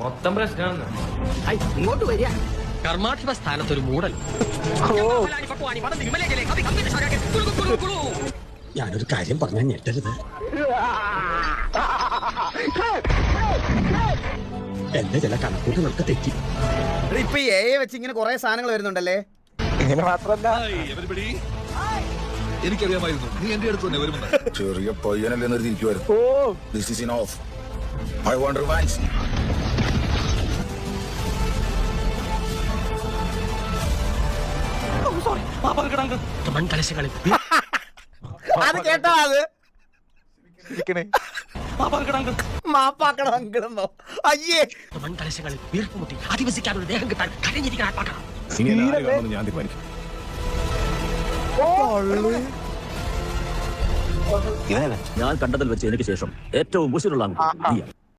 മൊത്തം പ്രശ്നമാണ്. ഇങ്ങോട്ട് വരിക. കർമാധിപ സ്ഥാനത്തൊരു മൂടൽ. ഞാനൊരു കാര്യം പറഞ്ഞാൽ ഞെട്ടരുത്. എന്റെ ചില കണക്കൂട്ടുകൾക്ക് തെറ്റി. ഇപ്പൊ വെച്ച് ഇങ്ങനെ കുറെ സാധനങ്ങൾ വരുന്നുണ്ടല്ലേ. ഇങ്ങനെ മാത്രല്ല, എനിക്കറിയാമായിരുന്നു നീ എന്റെ അടുത്ത് തന്നെ വരുമെന്ന്. ചെറിയ പയ്യനല്ലെന്ന് തിരിക്കുമായിരുന്നു. This is enough. I want revenge. മൺകലശങ്ങളിൽ അത് കേട്ടോ, അത് മാപ്പാക്കണം അങ്കിളെന്നോ. അയ്യേ, മൺകലശങ്ങളിൽ വീർപ്പുമുട്ടി അധിവസിക്കാൻ ഒരു ദേഹം കിട്ടാൻ കരഞ്ഞിരിക്കാൻ ആത്മാക്കണം. ഞാൻ തീരുമാനിക്കും. ഞാൻ കണ്ടതിൽ വെച്ച് എനിക്ക് ശേഷം ഏറ്റവും മുഷിലുള്ള